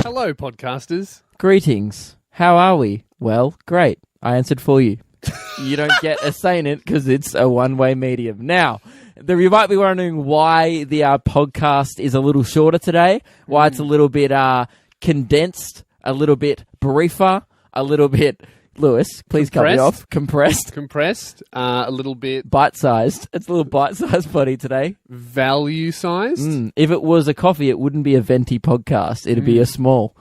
Hello, podcasters. Greetings. How are we? Well, great. I answered for you. You don't get a say in it because it's a one-way medium. Now, you might be wondering why the podcast is a little shorter today, why it's a little bit condensed, a little bit briefer, a little bit... Lewis, please cut me off. Compressed, a little bit... Bite-sized. It's a little bite-sized buddy today. Value-sized? If it was a coffee, it wouldn't be a venti podcast. It'd be a small...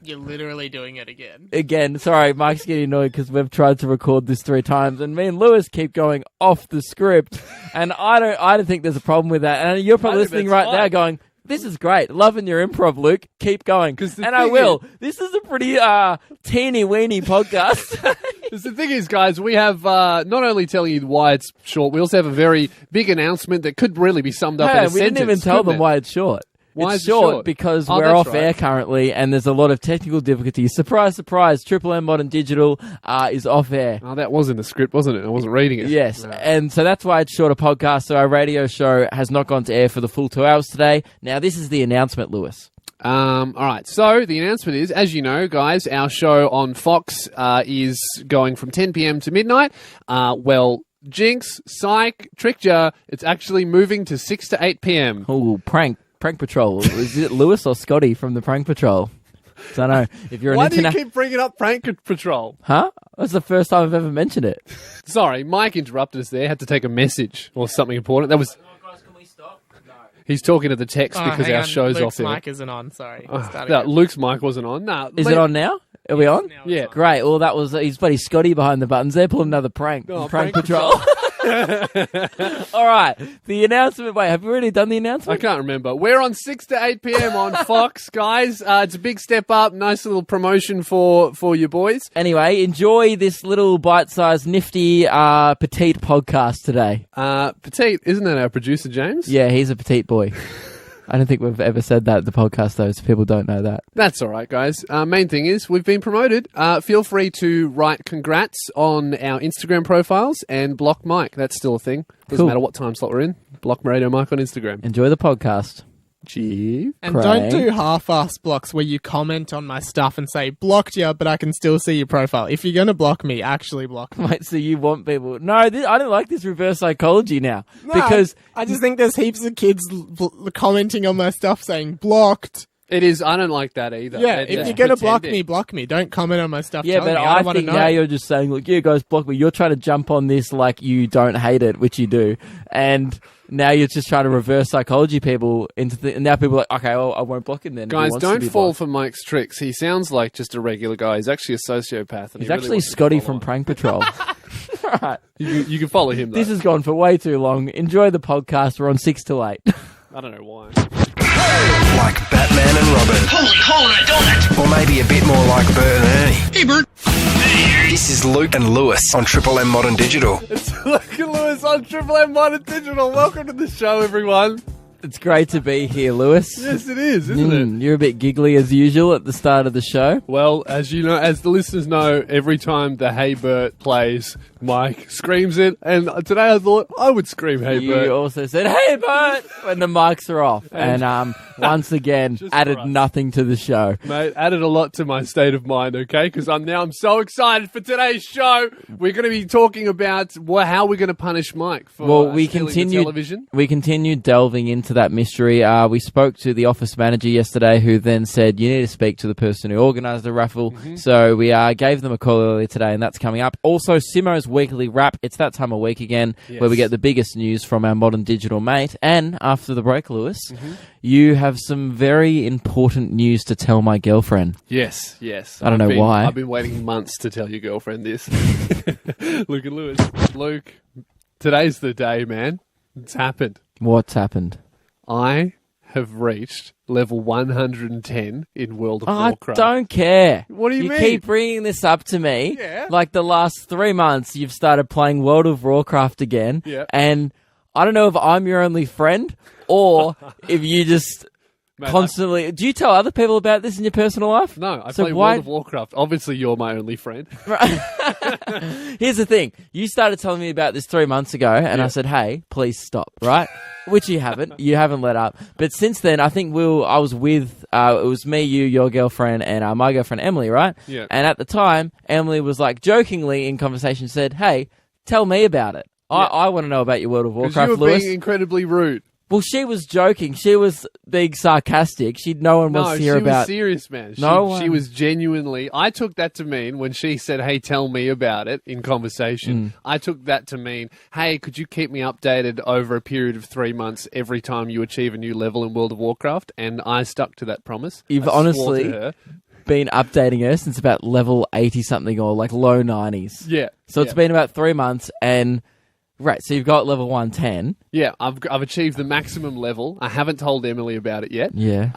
You're literally doing it again. Again, sorry, Mike's getting annoyed because we've tried to record this 3 times, and me and Lewis keep going off the script, and I don't think there's a problem with that. And you're probably listening right now, going, "This is great, loving your improv, Luke. Keep going." And I will. This is a pretty teeny weeny podcast. Because the thing is, guys, we have not only telling you why it's short, we also have a very big announcement that could really be summed up in a sentence. We didn't even tell them why it's short. Why it's is it short? Because we're off air currently, and there's a lot of technical difficulties. Surprise, surprise! Triple M Modern Digital is off air. Oh, that was in the script, wasn't it? I wasn't reading it. Yes, and so that's why it's shorter podcast. So our radio show has not gone to air for the full 2 hours today. Now, this is the announcement, Lewis. All right, so the announcement is, as you know, guys, our show on Fox is going from 10 p.m. to midnight. Jinx, psych, tricked ya. It's actually moving to 6 to 8 p.m. Oh, Prank Patrol. Is it Lewis or Scotty from the Prank Patrol? Don't know. If you're Why do you keep bringing up Prank Patrol? Huh? That's the first time I've ever mentioned it. Sorry, Mike interrupted us there. Had to take a message or something important. That was... Guys, can we stop? No. He's talking to the text because our show's Luke's off there. mic isn't on, sorry. Luke's mic wasn't on. Is it on now? Are we on? Yeah. Great. Well, that was... He's buddy Scotty behind the buttons. They're pulling another prank. Prank Patrol. All right. The announcement. Wait, have we already done the announcement? I can't remember. We're on 6 to 8 p.m. on Fox, guys. It's a big step up. Nice little promotion for your boys. Anyway, enjoy this little bite-sized, nifty, petite podcast today. Petite, isn't that our producer, James? Yeah, he's a petite boy. I don't think we've ever said that at the podcast, though, so people don't know that. That's all right, guys. Main thing is we've been promoted. Feel free to write congrats on our Instagram profiles and block Mike. That's still a thing. Doesn't matter what time slot we're in. Block Radio Mike on Instagram. Enjoy the podcast. Gee. And don't do half-ass blocks where you comment on my stuff and say, blocked you, but I can still see your profile. If you're going to block me, actually block me. Wait, so you want people... No, I don't like this reverse psychology now. No, because... I just think there's heaps of kids commenting on my stuff saying, blocked. It is. I don't like that either. Yeah, if you're going to block me, block me. Don't comment on my stuff. Yeah, but I think now you're just saying, look, you guys block me. You're trying to jump on this like you don't hate it, which you do. And now you're just trying to reverse psychology people into and now people are like, okay, well, I won't block him then. Guys, don't fall for Mike's tricks. He sounds like just a regular guy. He's actually a sociopath. And he's actually Scotty from Prank Patrol. Right. You can follow him, though. This has gone for way too long. Enjoy the podcast. We're on 6 to 8. I don't know why. Like Batman and Robin. Holy hole in a donut! Or maybe a bit more like Bert and Ernie. Hey, Bert. This is Luke and Lewis on Triple M Modern Digital. It's Luke and Lewis on Triple M Modern Digital. Welcome to the show, everyone. It's great to be here, Lewis. Yes, it is, isn't it? You're a bit giggly as usual at the start of the show. Well, as you know, as the listeners know, every time the Hey Bert plays, Mike screams it. And today I thought I would scream Hey Bert. You also said Hey Bert when the mics are off. And once again, added nothing to the show. Mate, added a lot to my state of mind, okay? Because I'm so excited for today's show. We're going to be talking about how we're going to punish Mike for stealing the television. We continued delving into that mystery. We spoke to the office manager yesterday, who then said you need to speak to the person who organised the raffle. So we gave them a call earlier today, and that's coming up. Also, Simmo's weekly wrap. It's that time of week again, where we get the biggest news from our modern digital mate. And after the break, Lewis, you have some very important news to tell my girlfriend. Yes. I don't know why. I've been waiting months to tell your girlfriend this. Luke and Lewis. Luke, today's the day, man. It's happened. What's happened? I have reached level 110 in World of Warcraft. I don't care. What do you mean? You keep bringing this up to me. Yeah. Like the last 3 months, you've started playing World of Warcraft again. Yeah. And I don't know if I'm your only friend or if you just Mate, constantly. Do you tell other people about this in your personal life? No, I So play why- World of Warcraft. Obviously, you're my only friend. Here's the thing. You started telling me about this 3 months ago, and I said, hey, please stop, right? Which you haven't. You haven't let up. But since then, I think I was with, it was me, you, your girlfriend, and my girlfriend, Emily, right? Yeah. And at the time, Emily was like, jokingly in conversation, said, hey, tell me about it. I want to know about your World of Because Warcraft, you were Lewis. being incredibly rude. Well, she was joking. She was being sarcastic. No one wants No, to she hear was about. serious, man. No She one- was genuinely... I took that to mean, when she said, hey, tell me about it in conversation, I took that to mean, hey, could you keep me updated over a period of 3 months every time you achieve a new level in World of Warcraft? And I stuck to that promise. You've I swore honestly- to her. Been updating her since about level 80 something or like low 90s. Yeah. So it's been about 3 months, and right. So you've got level 110. Yeah, I've achieved the maximum level. I haven't told Emily about it yet. Yeah.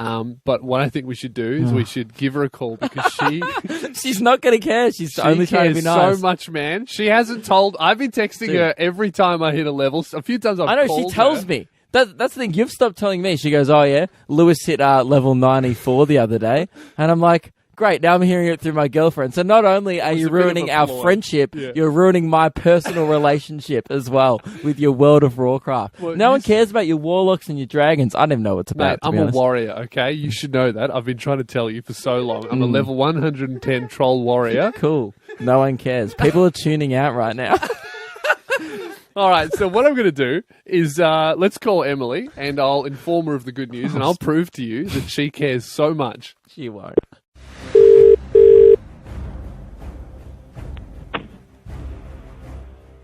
But what I think we should do is we should give her a call because she She's not going to care. She's only trying to be cares nice. so much, man. She hasn't told. I've been texting Dude. her every time I hit a level. A few times I've I know. She called tells her. me. That's the thing. You've stopped telling me. She goes, "Oh yeah, Lewis hit level 94 the other day," and I'm like, "Great." Now I'm hearing it through my girlfriend. So not only are was you a bit of a ruining our ploy. friendship, Yeah. you're ruining my personal relationship as well with your World of Warcraft. Well, no one you- cares about your warlocks and your dragons. I don't even know what it's Mate, about. To I'm be a honest. warrior, okay? You should know that. I've been trying to tell you for so long. I'm a Mm. level 110 troll warrior. Cool. No one cares. People are tuning out right now. All right, so what I'm going to do is let's call Emily and I'll inform her of the good news and I'll prove to you that she cares so much. She won't.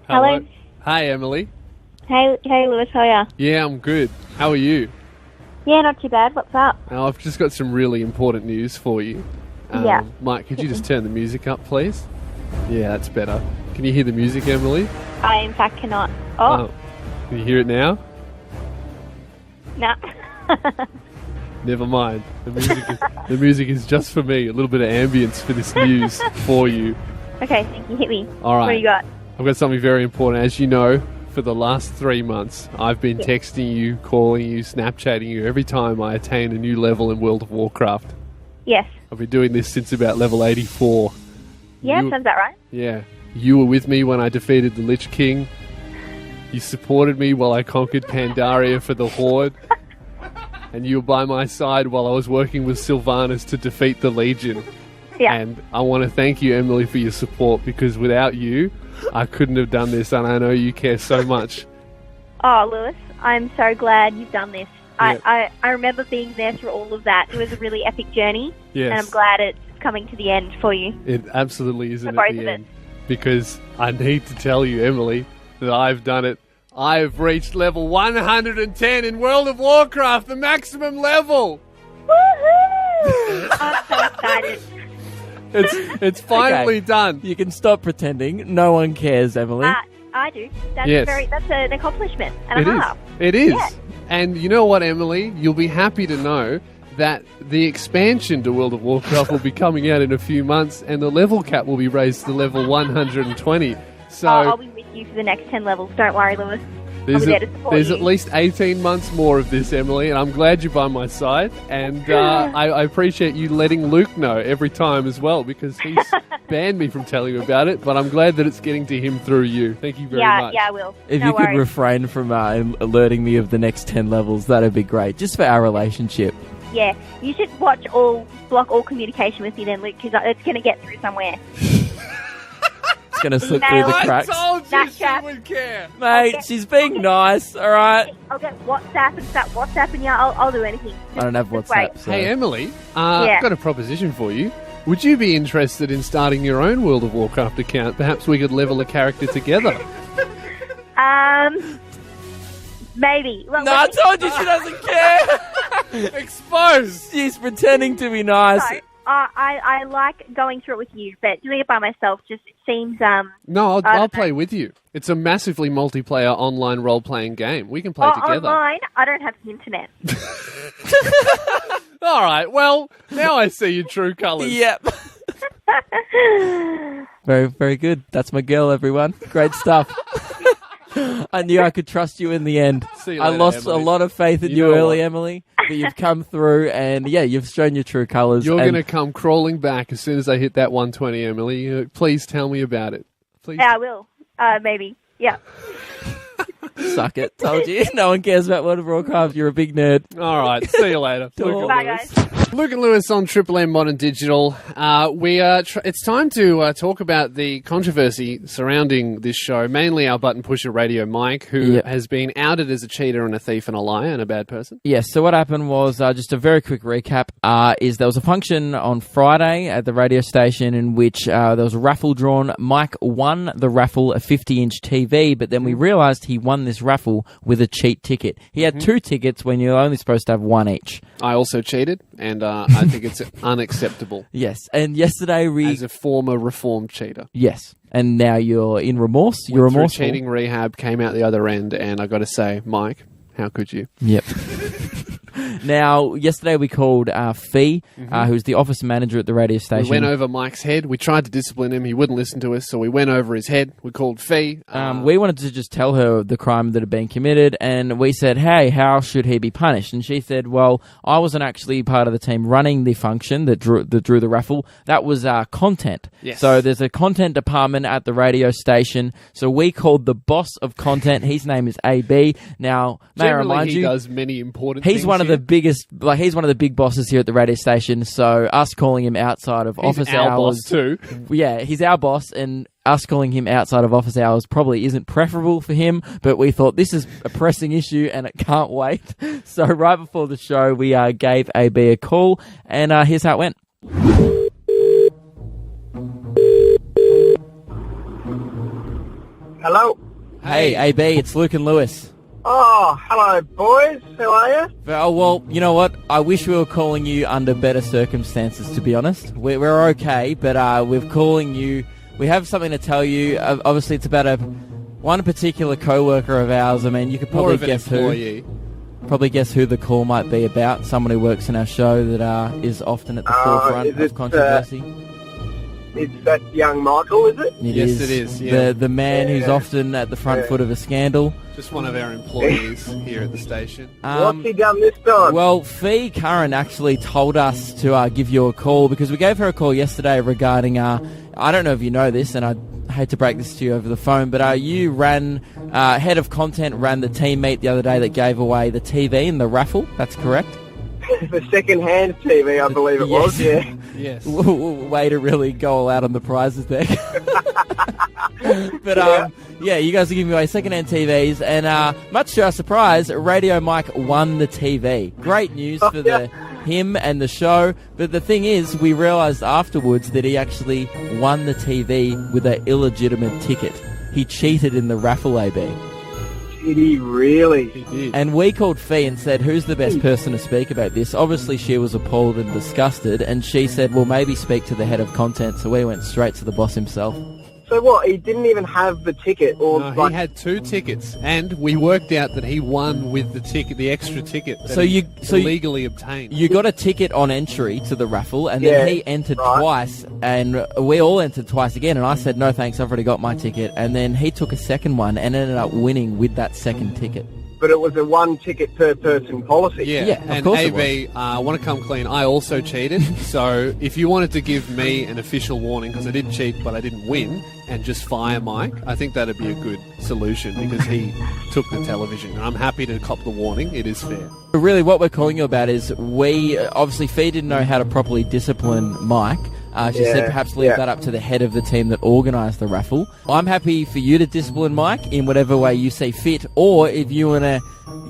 Hello. Hi, Emily. Hey, Lewis, how are you? Yeah, I'm good. How are you? Yeah, not too bad. What's up? Now, I've just got some really important news for you. Yeah. Mike, could you just turn the music up, please? Yeah, that's better. Can you hear the music, Emily? I, in fact, cannot. Oh, Can you hear it now? no. Never mind. The music is just for me. A little bit of ambience for this news for you. Okay, thank you. Hit me. All right. What do you got? I've got something very important. As you know, for the last 3 months, I've been texting you, calling you, Snapchatting you every time I attain a new level in World of Warcraft. Yes. I've been doing this since about level 84. Yeah, You- sounds about right. Yeah. You were with me when I defeated the Lich King. You supported me while I conquered Pandaria for the Horde. And you were by my side while I was working with Sylvanas to defeat the Legion. Yeah. And I want to thank you, Emily, for your support because without you, I couldn't have done this. And I know you care so much. Oh, Lewis, I'm so glad you've done this. Yeah. I remember being there through all of that. It was a really epic journey. Yes. And I'm glad it's coming to the end for you. It absolutely isn't For at both the of us. end. Because I need to tell you, Emily, that I've done it. I've reached level 110 in World of Warcraft, the maximum level. Woohoo! I'm so excited. It's finally done. You can stop pretending. No one cares, Emily. I do. That's Yes. that's an accomplishment and It a is. half. It is. Yeah. And you know what, Emily? You'll be happy to know that the expansion to World of Warcraft will be coming out in a few months and the level cap will be raised to level 120. So I'll be with you for the next 10 levels. Don't worry, Lewis. there's, I'll be there to support there's you. at least 18 months more of this, Emily, and I'm glad you're by my side. And I appreciate you letting Luke know every time as well because he's banned me from telling you about it, but I'm glad that it's getting to him through you. Thank you very much. Yeah, I will. If no you could worries. refrain from alerting me of the next 10 levels, that'd be great. Just for our relationship. Yeah, you should block all communication with me then, Luke, because it's going to get through somewhere. It's going to slip through Email. the I cracks. told you Snapchat. she would care. Mate, Okay. she's being nice, alright? I'll get WhatsApp and start WhatsApping you. I'll do anything. I don't have Just WhatsApp, wait. so... Hey, Emily, Yeah. I've got a proposition for you. Would you be interested in starting your own World of Warcraft account? Perhaps we could level a character together. Maybe. Well, No, I let me- told you she doesn't care! Exposed! She's pretending to be nice. No, I like going through it with you, but doing it by myself just seems No, I'll don't play with you. It's a massively multiplayer online role-playing game. We can play together. online. I don't have the internet. All right, well, now I see your true colours. Yep. Very, very good. That's my girl, everyone. Great stuff. I knew I could trust you in the end. See you I later, lost Emily. a lot of faith in You you know early, what? Emily. But you've come through and, yeah, you've shown your true colours. You're and going to come crawling back as soon as I hit that 120, Emily. Please tell me about it. Please. Yeah, I will. Maybe. Yeah. Suck it. Told you. No one cares about World of Warcraft. You're a big nerd. All right. See you later. Bye, guys. Luke and Lewis on Triple M Modern Digital. It's time to talk about the controversy surrounding this show, mainly our button pusher Radio Mike, who has been outed as a cheater and a thief and a liar and a bad person. Yes, so what happened was, just a very quick recap, is there was a function on Friday at the radio station in which there was a raffle drawn. Mike won the raffle, a 50-inch TV, but then we realised he won this raffle with a cheat ticket. He had 2 tickets when you're only supposed to have 1 each. I also cheated, and I think it's unacceptable. Yes, and yesterday as a former reformed cheater. Yes, and now you're in remorse. You're Went through remorseful. cheating rehab, came out the other end, and I got to say, Mike, how could you? Yep. Now, yesterday we called Fee, who's the office manager at the radio station. We went over Mike's head. We tried to discipline him. He wouldn't listen to us, so we went over his head. We called Fee. We wanted to just tell her the crime that had been committed, and we said, hey, how should he be punished? And she said, well, I wasn't actually part of the team running the function that drew the raffle. That was content. Yes. So there's a content department at the radio station, so we called the boss of content. His name is AB. Now, may I remind you, he does many important he's things one of here. the biggest, he's one of the big bosses here at the radio station, so us calling him outside of office our hours... boss too. Yeah, he's our boss, and us calling him outside of office hours probably isn't preferable for him, but we thought this is a pressing issue and it can't wait. So right before the show, we gave AB a call, and here's how it went. Hello? Hey, AB, it's Luke and Lewis. Oh, hello, boys. How are you? Oh, well, you know what? I wish we were calling you under better circumstances, to be honest. We're okay, but we're calling you... We have something to tell you. Obviously, it's about one particular co-worker of ours. I mean, you could probably guess who. Probably guess who the call might be about. Someone who works in our show that is often at the forefront of controversy. It's that young Michael, is it? Yes, it is. Yeah. The man who's often at the front foot of a scandal. Just one of our employees here at the station. What's he done this time? Well, Fee Curran actually told us to give you a call because we gave her a call yesterday regarding, I don't know if you know this, and I hate to break this to you over the phone, but you ran, head of content ran the team meet the other day that gave away the TV in the raffle. That's correct? The second-hand TV, I believe it was, yeah. Yes. Way to really go all out on the prizes there. But, yeah, you guys are giving away second-hand TVs, and much to our surprise, Radio Mike won the TV. Great news for him and the show, but the thing is, we realised afterwards that he actually won the TV with an illegitimate ticket. He cheated in the raffle, AB. Did he really? He did. And we called Fee and said, who's the best person to speak about this? Obviously, she was appalled and disgusted, and she said, well, maybe speak to the head of content, so we went straight to the boss himself. So what, he didn't even have the ticket? Or No, he had 2 tickets, and we worked out that he won with the ticket, the extra ticket that he illegally obtained. You got a ticket on entry to the raffle, and then he entered twice, and we all entered twice again, and I said, no thanks, I've already got my ticket, and then he took a second one and ended up winning with that second ticket. But it was a 1 ticket per person policy. Yeah, of and course AB, I want to come clean. I also cheated. So if you wanted to give me an official warning, because I did cheat but I didn't win, and just fire Mike, I think that'd be a good solution because he took the television. And I'm happy to cop the warning. It is fair. But really, what we're calling you about is obviously, Fee didn't know how to properly discipline Mike. She said perhaps leave that up to the head of the team that organised the raffle. I'm happy for you to discipline Mike in whatever way you see fit, or if you want to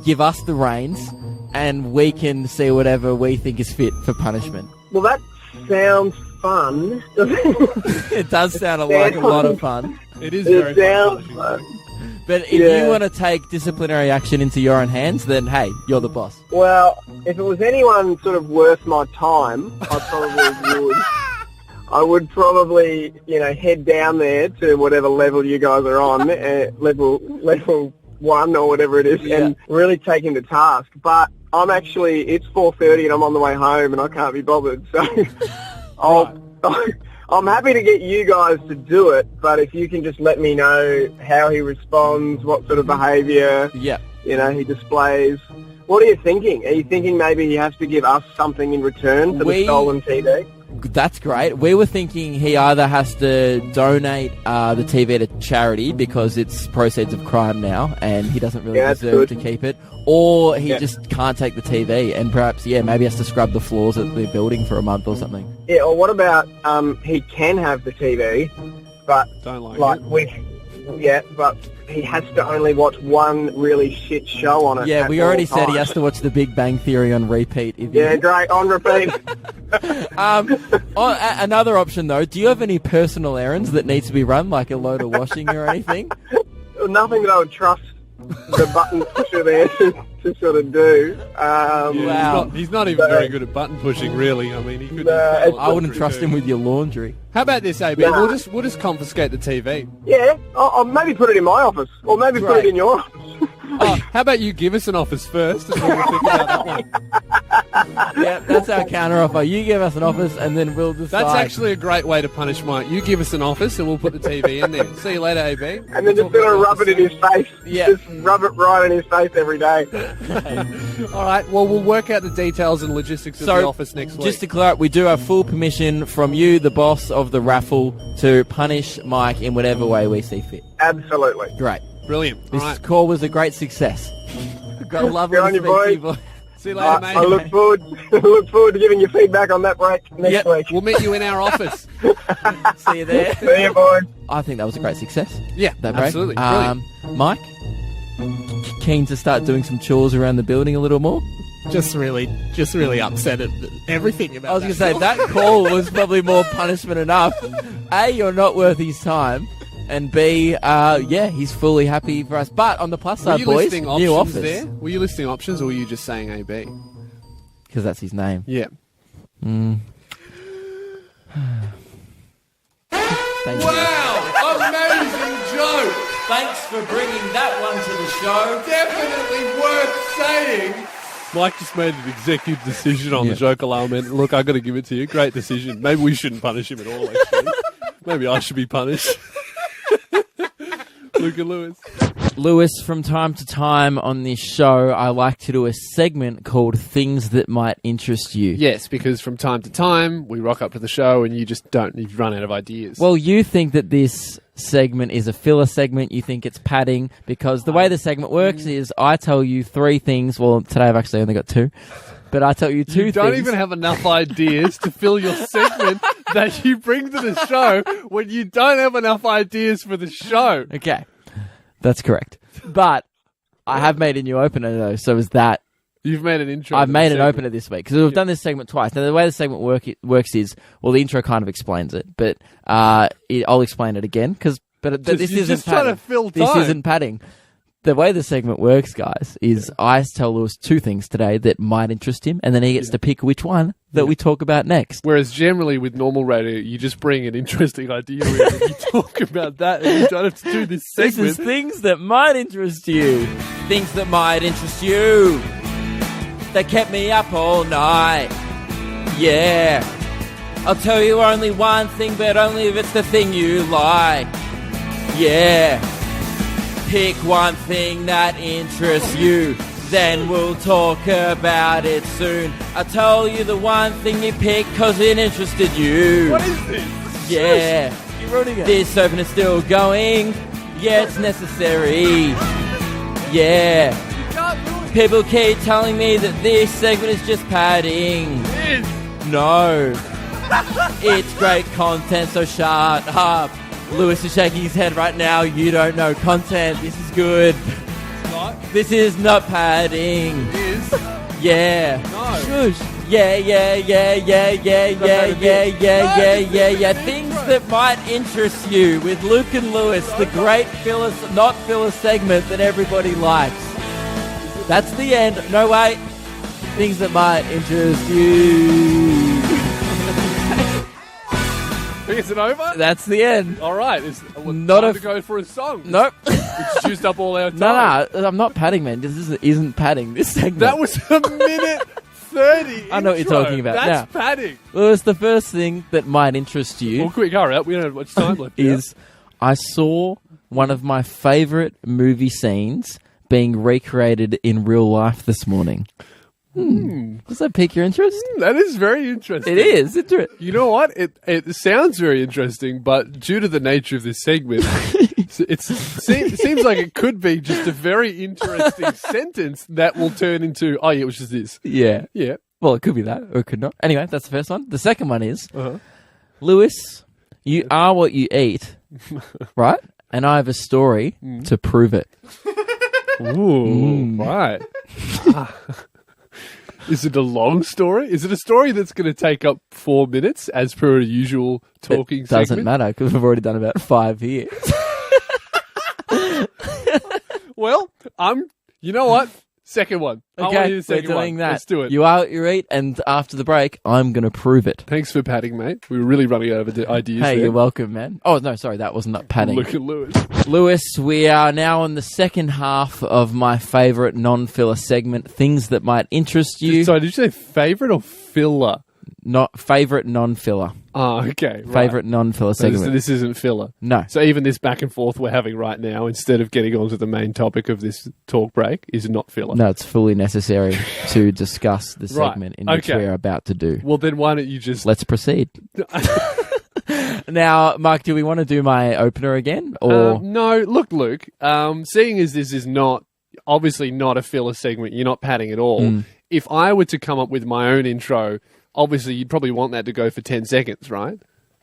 give us the reins and we can see whatever we think is fit for punishment. Well, that sounds fun. It does sound like a lot of fun. It is very fun. But if you want to take disciplinary action into your own hands, then hey, you're the boss. Well, if it was anyone sort of worth my time, I would probably, head down there to whatever level you guys are on, level 1 or whatever it is, and really take him to task. But it's 4:30 and I'm on the way home and I can't be bothered. So I'm happy to get you guys to do it, but if you can just let me know how he responds, what sort of behaviour he displays. What are you thinking? Are you thinking maybe he has to give us something in return for the stolen TV? That's great. We were thinking he either has to donate the TV to charity because it's proceeds of crime now and he doesn't really deserve to keep it, or he just can't take the TV and perhaps, maybe has to scrub the floors at the building for a month or something. Yeah, or what about he can have the TV, but don't like it. but he has to only watch one really shit show on it. Yeah, we already said he has to watch The Big Bang Theory on repeat. Great, on repeat. Another option, though, do you have any personal errands that need to be run, like a load of washing or anything? Nothing that I would trust the button pusher there to sort of do. Wow. He's not even very good at button pushing, really. I mean, he could. I wouldn't trust him with your laundry. How about this, AB? Nah. We'll just confiscate the TV. Yeah, I'll maybe put it in my office, or maybe put it in your office. How about you give us an office first, and then we'll think about that one. Yeah, that's our counter offer. You give us an office, and then we'll decide. That's actually a great way to punish Mike. You give us an office, and we'll put the TV in there. See you later, AB. And then just gonna rub it in his face. Yeah. Just rub it right in his face every day. All right. Well, we'll work out the details and logistics of the office next week. Just to clear up, we do have full permission from you, the boss of the raffle, to punish Mike in whatever way we see fit. Absolutely. Great. Brilliant. This call was a great success. Got lovely Good on to you, speak to you, boys. boy. See you later, mate. I look forward to giving you feedback on that break next week. We'll meet you in our office. See you there. See you, boys. I think that was a great success. Yeah, That break. absolutely. Brilliant. Mike, keen to start doing some chores around the building a little more? Just really upset at everything about I was going to say, that call was probably more punishment enough. A, you're not worth his time. And B, he's fully happy for us. But on the plus side, boys, new office. There? Were you listing options, or were you just saying AB? Because that's his name. Yeah. Thank you. Wow! Amazing joke! Thanks for bringing that one to the show. Definitely worth saying. Mike just made an executive decision on the joke element. Look, I got to give it to you. Great decision. Maybe we shouldn't punish him at all, actually. Maybe I should be punished. Luke and Lewis. Lewis, from time to time on this show, I like to do a segment called Things That Might Interest You. Yes, because from time to time, we rock up to the show and you've run out of ideas. Well, you think that this segment is a filler segment. You think it's padding because the way the segment works is I tell you three things. Well, today I've actually only got two. But I tell you two things. You don't even have enough ideas to fill your segment that you bring to the show when you don't have enough ideas for the show. Okay. That's correct. But I have made a new opener, though. So is that... You've made an intro. I've made an opener this week because we've done this segment twice. Now, the way the segment works is... Well, the intro kind of explains it. But I'll explain it again because... But this isn't just padding. trying to fill time. This isn't padding. The way the segment works, guys, is I tell Lewis two things today that might interest him, and then he gets to pick which one that we talk about next. Whereas generally with normal radio, you just bring an interesting idea in and you talk about that, and you don't have to do this segment. This is things that might interest you. Things that might interest you. That kept me up all night. Yeah. I'll tell you only one thing, but only if it's the thing you like. Yeah. Pick one thing that interests you, then we'll talk about it soon. I'll tell you the one thing you pick because it interested you. What is this? Yeah. Keep running it. This opener's still going. Yeah, it's necessary. Yeah. People keep telling me that this segment is just padding. It is. No. It's great content, so shut up. Lewis is shaking his head right now. You don't know content. This is good. It's not. This is not padding. It is. Yeah. No. Shush. Yeah. Things that might interest you with Luke and Lewis, the great not filler segment that everybody likes. That's the end. No, wait. Things that might interest you. Is it over? That's the end. All right. It's Not time a to go for a song. Nope. It's used up all our time. No, I'm not padding, man. This isn't padding. This segment. That was a minute 30 I know what you're intro. talking about. That's Now, padding. Lewis, the first thing that might interest you Well, quick, hurry up. We don't have much time left. is I saw one of my favourite movie scenes being recreated in real life this morning. Does that pique your interest? That is very interesting. It is. You know what? It sounds very interesting, but due to the nature of this segment, it seems like it could be just a very interesting sentence that will turn into, oh, yeah, it was just this. Yeah. Yeah. Well, it could be that, or it could not. Anyway, that's the first one. The second one is, Lewis, you are what you eat, right? And I have a story to prove it. Ooh, right. Is it a long story? Is it a story that's going to take up 4 minutes as per a usual talking segment? Doesn't matter, because we've already done about 5 here. Well, you know what? Second one. I want to hear the second we're doing one. that. Let's do it. You are what you eat, and after the break, I'm going to prove it. Thanks for padding, mate. We were really running over the ideas Hey, there. you're welcome, man. Oh, no, sorry, that wasn't padding. Look at Lewis. Lewis, we are now on the second half of my favourite non-filler segment, things that might interest you. Sorry, did you say favourite or filler? Not favourite non-filler. Oh, okay. Right. Favourite non-filler segment. So this isn't filler. No. So even this back and forth we're having right now, instead of getting on to the main topic of this talk break, is not filler. No, it's fully necessary to discuss the segment in which Okay. we're about to do. Well, then why don't you just... Let's proceed. Now, Mark, do we want to do my opener again? Or no, look, Luke, seeing as this is obviously not a filler segment, you're not padding at all. If I were to come up with my own intro, obviously you'd probably want that to go for 10 seconds, right?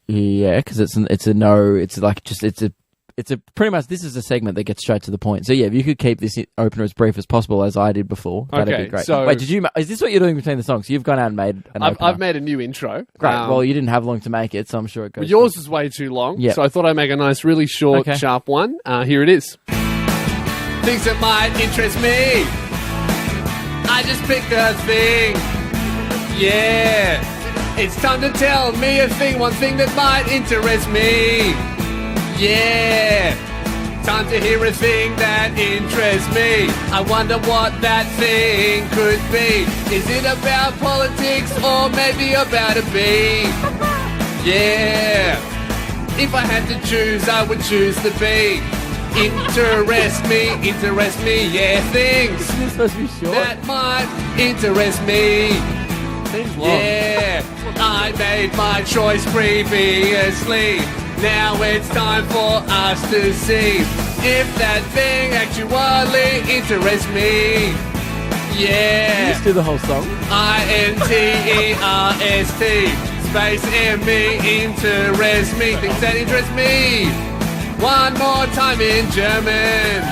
Yeah, because it's pretty much, this is a segment that gets straight to the point. So yeah, if you could keep this opener as brief as possible, as I did before, that'd be great. So wait, is this what you're doing between the songs? You've gone out and made an opener. I've made a new intro. Great. Well, you didn't have long to make it, so I'm sure it goes. Well, yours is way too long, Yep. so I thought I'd make a nice, really short, sharp one. Here it is. Things that might interest me. I just picked a thing. Yeah. It's time to tell me a thing, one thing that might interest me. Yeah. Time to hear a thing that interests me. I wonder what that thing could be. Is it about politics or maybe about a bee? Yeah. If I had to choose, I would choose the bee. Interest me, yeah, things Isn't this supposed to be short? that might interest me. Seems long. Yeah, I made my choice previously. Now it's time for us to see if that thing actually interests me. Yeah. Just do the whole song. INTEREST space ME interest me. Things that interest me. One more time in German.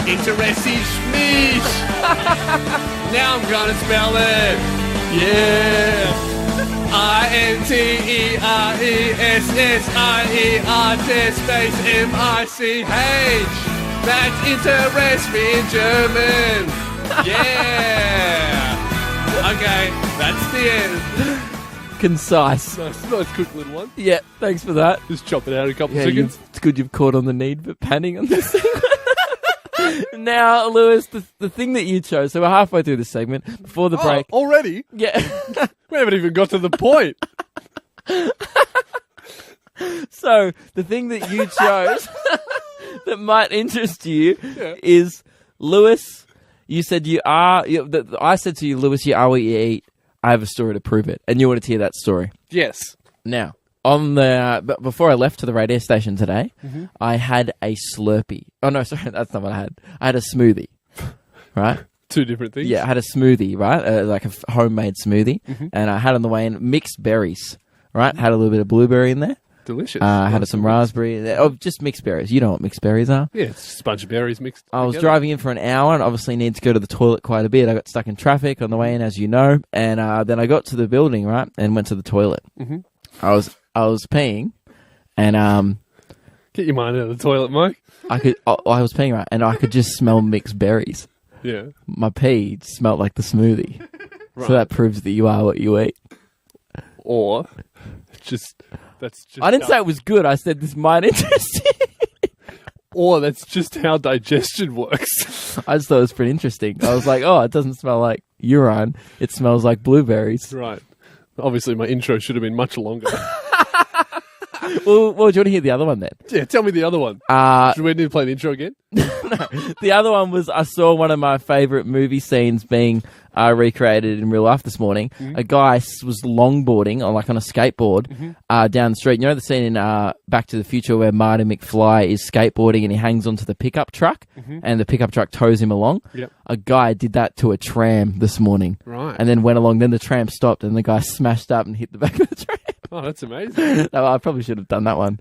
Interest mich. Now I'm gonna spell it. Yeah. INTERESSIERT space MICH. That interests me in German. Yeah. Okay, that's the end. Concise. Nice quick little one. Yeah, thanks for that. Just chop it out in a couple Yeah, seconds. it's good you've caught on the need for panning on this thing. Now, Lewis, the thing that you chose, so we're halfway through this segment, before the break. Already? Yeah. We haven't even got to the point. So, the thing that you chose that might interest you is, Lewis, you said I said to you, Lewis, you are what you eat. I have a story to prove it. And you wanted to hear that story. Yes. Now, but before I left to the radio station today, I had a Slurpee. Oh, no, sorry, that's not what I had. I had a smoothie, right? Two different things. Yeah, I had a smoothie, right? Like a homemade smoothie. And I had on the way in mixed berries, right? Had a little bit of blueberry in there. Delicious. I had some raspberry. Oh, just mixed berries. You know what mixed berries are. Yeah, it's just a bunch of berries mixed I was together. driving in for an hour and obviously needed to go to the toilet quite a bit. I got stuck in traffic on the way in, as you know. And then I got to the building, right, and went to the toilet. I was peeing, and Get your mind out of the toilet, Mike. I was peeing, right, and I could just smell mixed berries. Yeah. My pee smelled like the smoothie. Right. So that proves that you are what you eat. Or that's just I didn't say it was good. I said this might interest you. Or that's just how digestion works. I just thought it was pretty interesting. I was like, oh, it doesn't smell like urine. It smells like blueberries. Right. Obviously, my intro should have been much longer. Well, do you want to hear the other one then? Yeah, tell me the other one. Do we need to play the intro again? The other one was I saw one of my favourite movie scenes being recreated in real life this morning. Mm-hmm. A guy was longboarding on a skateboard down the street. You know the scene in Back to the Future where Marty McFly is skateboarding and he hangs onto the pickup truck and the pickup truck tows him along? Yep. A guy did that to a tram this morning. Right. And then went along. Then the tram stopped and the guy smashed up and hit the back of the tram. Oh, that's amazing. No, I probably should have done that one.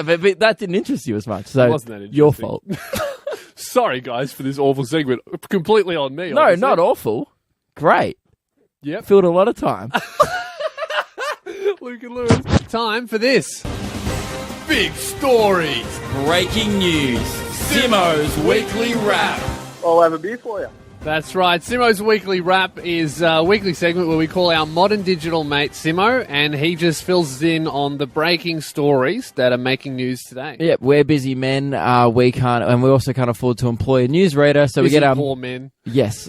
but that didn't interest you as much. So Wasn't that your interesting? fault. Sorry, guys, for this awful segment. Completely on me. No, obviously. not awful. Great. Yep. Filled a lot of time. Luke and Lewis. Time for this. Big stories. Breaking news. Simmo's Weekly Wrap. I'll have a beer for you. That's right. Simmo's Weekly Wrap is a weekly segment where we call our modern digital mate Simmo, and he just fills us in on the breaking stories that are making news today. Yep, we're busy men. We can't, and we also can't afford to employ a newsreader, so we Busy get our poor men. yes.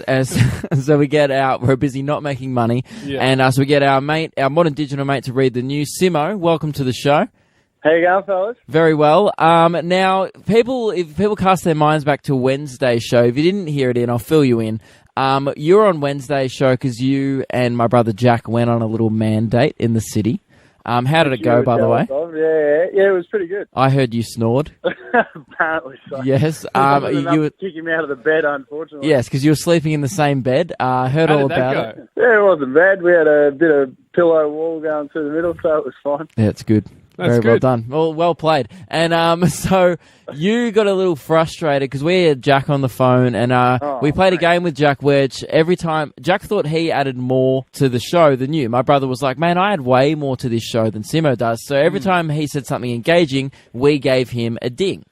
So we get out. We're busy not making money, Yeah. and so we get our modern digital mate to read the news. Simmo, welcome to the show. How you going, fellas? Very well. Now, if people cast their minds back to Wednesday's show, if you didn't hear it I'll fill you in. You were on Wednesday's show because you and my brother Jack went on a little man date in the city. How did it go, by the way? Yeah, it was pretty good. I heard you snored. Apparently so. Yes. You were kicking me out of the bed, unfortunately. Yes, because you were sleeping in the same bed. Heard How all did that about go? it. Yeah, it wasn't bad. We had a bit of pillow wall going through the middle, so it was fine. Yeah, it's good. That's Very well good. done. Well played. And so you got a little frustrated because we had Jack on the phone and we played a game with Jack where every time Jack thought he added more to the show than you. My brother was like, man, I add way more to this show than Simmo does. So every time he said something engaging, we gave him a ding.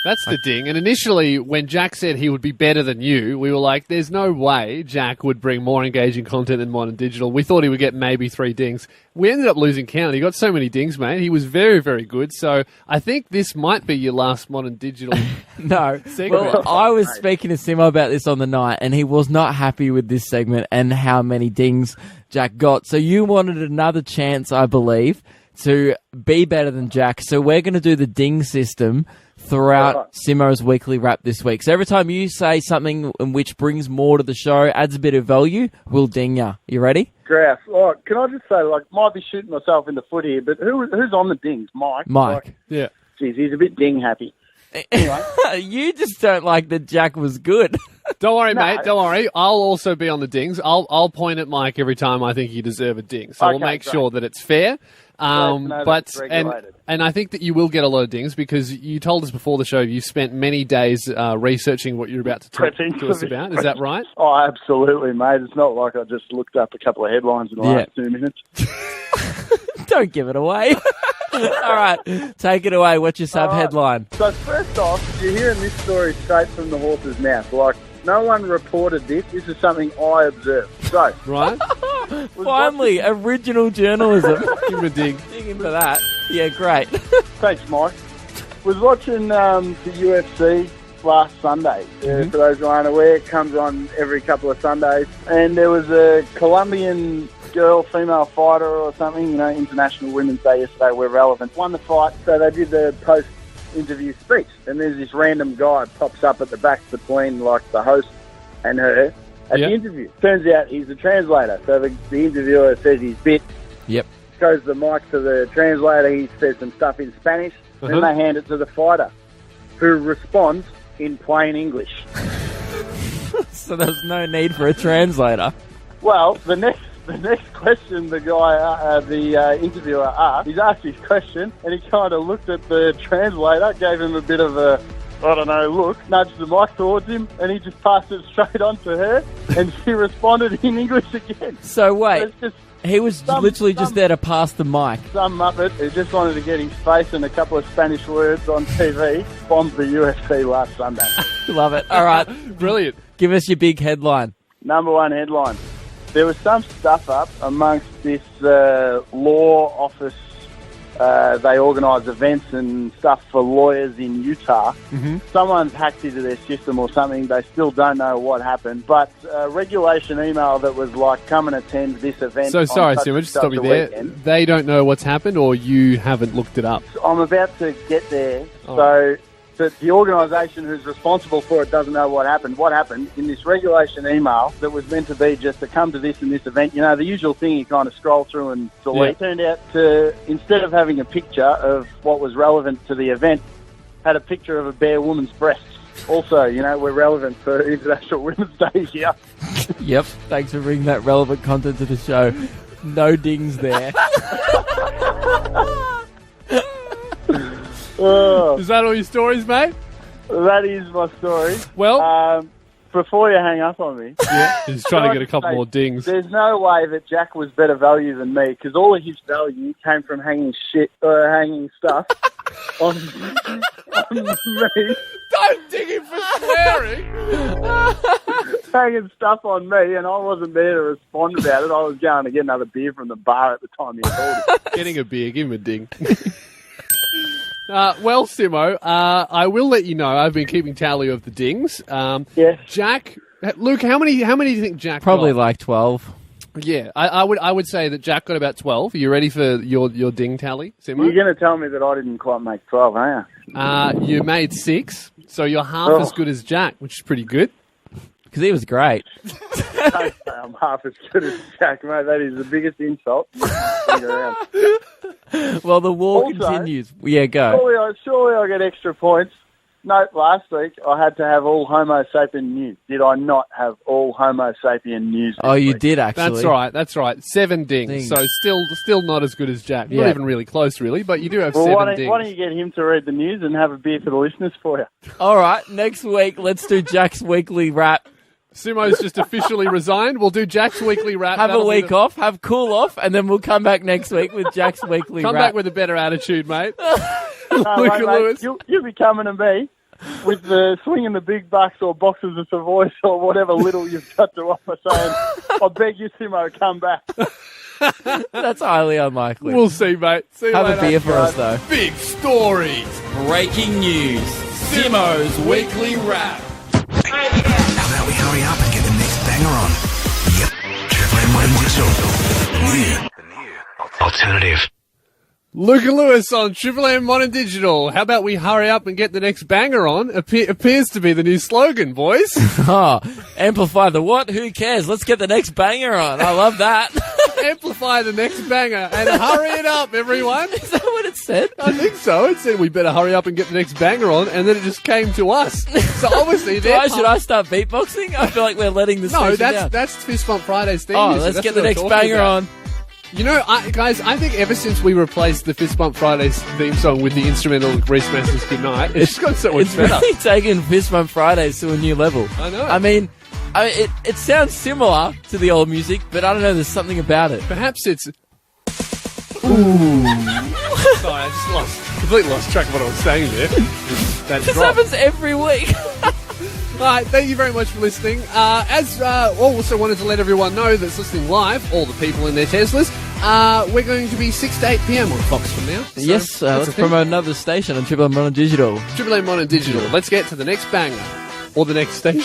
That's the ding. And initially, when Jack said he would be better than you, we were like, there's no way Jack would bring more engaging content than Modern Digital. We thought he would get maybe 3 dings. We ended up losing count. He got so many dings, mate. He was very, very good. So I think this might be your last Modern Digital No. segment. Well, I was speaking to Simmo about this on the night, and he was not happy with this segment and how many dings Jack got. So you wanted another chance, I believe, to be better than Jack. So we're going to do the ding system throughout Simmo's Weekly Wrap this week. So every time you say something which brings more to the show, adds a bit of value, we'll ding ya. You ready? Graph. Oh, can I just say, might be shooting myself in the foot here, but who's on the dings? Mike? Mike. Yeah. Geez, he's a bit ding happy. You just don't like that Jack was good. Don't worry, mate. Don't worry. I'll also be on the dings. I'll point at Mike every time I think you deserve a ding. So we'll make sure that it's fair. And I think that you will get a lot of dings because you told us before the show you spent many days researching what you're about to talk to us about. Is that right? Oh, absolutely, mate. It's not like I just looked up a couple of headlines in the last 2 minutes. Don't give it away. All right, take it away. What's your sub-headline? So first off, you're hearing this story straight from the horse's mouth. No one reported this. This is something I observed. So, Right? Finally, original journalism. Give him a dig. Dig into that. Yeah, great. thanks, Mike. Was watching the UFC last Sunday. For those who aren't aware, it comes on every couple of Sundays. And there was a Colombian female fighter or something, International Women's Day yesterday, where relevant, won the fight. So they did the post-interview speech. And there's this random guy pops up at the back between, the host and her at the interview. Turns out he's a translator. So the interviewer says his bit. Yep. Goes the mic to the translator. He says some stuff in Spanish. Then they hand it to the fighter, who responds in plain English. So there's no need for a translator. Well, the next question the guy, the interviewer asked, he's asked his question, and he kind of looked at the translator, gave him a bit of a, look, nudged the mic towards him, and he just passed it straight on to her, and she responded in English again. So wait, he was literally just there to pass the mic. Some muppet who just wanted to get his face and a couple of Spanish words on TV bombed the UFC last Sunday. Love it. All right. Brilliant. Give us your big headline. Number one headline. There was some stuff up amongst this law office they organise events and stuff for lawyers in Utah. Mm-hmm. Someone's hacked into their system or something. They still don't know what happened. But a regulation email that was like, come and attend this event. So sorry, Simmo, just stop you there. Weekend. They don't know what's happened, or you haven't looked it up? I'm about to get there. Oh. So the organisation who's responsible for it doesn't know what happened. What happened in this regulation email that was meant to be just to come to this and this event, you know, the usual thing you kind of scroll through and delete, turned out to, instead of having a picture of what was relevant to the event, had a picture of a bare woman's breasts. Also, you know, we're relevant for International Women's Day here. Yep. Thanks for bringing that relevant content to the show. No dings there. Is that all your stories, mate? That is my story. Well, before you hang up on me, he's trying to get a couple more dings. There's no way that Jack was better value than me, because all of his value came from hanging stuff on me. Don't dig him for swearing. Hanging stuff on me, and I wasn't there to respond about it. I was going to get another beer from the bar at the time he called it. Getting a beer, give him a ding. Well, Simmo, I will let you know. I've been keeping tally of the dings. Yes. Jack, Luke, how many do you think Jack Probably got? like 12. Yeah, I would say that Jack got about 12. Are you ready for your ding tally, Simmo? You're going to tell me that I didn't quite make 12, aren't you? You made 6, so you're half as good as Jack, which is pretty good. Because he was great. Don't say I'm half as good as Jack, mate. That is the biggest insult. Around. Well, the war Also, continues. Yeah, go. Surely I get extra points. Note, last week I had to have all Homo sapien news. Did I not have all Homo sapien news? Oh, you week? did, actually. That's right. 7 dings. So still not as good as Jack. Yeah. Not even really close, really, but you do have Well, 7 dings. why don't you get him to read the news and have a beer for the listeners for you? All right, next week, let's do Jack's weekly wrap. Simmo's just officially resigned. We'll do Jack's weekly wrap. Have a That'll be week off, have cool off, and then we'll come back next week with Jack's weekly Come wrap. back with a better attitude, mate. No, Luke mate, and Lewis. you'll be coming to me with the swinging the big bucks or boxes of Savoy or whatever little you've got to offer, saying, I beg you, Simmo, come back. That's highly unlikely. We'll see, mate. See you have later. a beer for us, though. Big stories. Breaking news. Simmo's weekly wrap. How about we hurry up and get the next banger on? Yep. Triple M1 Digital. The new alternative. Luke and Lewis on Triple M Modern Digital. How about we hurry up and get the next banger on? Appears to be the new slogan, boys. Oh, amplify the what? Who cares? Let's get the next banger on. I love that. Amplify the next banger and hurry it up, everyone. Is that what it said? I think so. It said we better hurry up and get the next banger on, and then it just came to us. So obviously, Should I start beatboxing? I feel like we're letting the No, station down. that's Fistpump Fridays theme. Oh, music. let's That's get the what I'm next talking banger about. on. You know, guys, I think ever since we replaced the Fistpump Fridays theme song with the instrumental Reese Masters Goodnight, it's got so much It's better. really taken Fistpump Fridays to a new level. I know. I mean, it sounds similar to the old music, but I don't know, there's something about it. Perhaps it's... Sorry, I just completely lost track of what I was saying there. That This drop. happens every week. All right, thank you very much for listening. Also wanted to let everyone know that's listening live, all the people in their Teslas, we're going to be 6 to 8 p.m. on Fox from now. So Yes, that's a thing. from another station on Triple M Modern Digital. Triple M Modern Digital. Let's get to the next banger. Or the next station.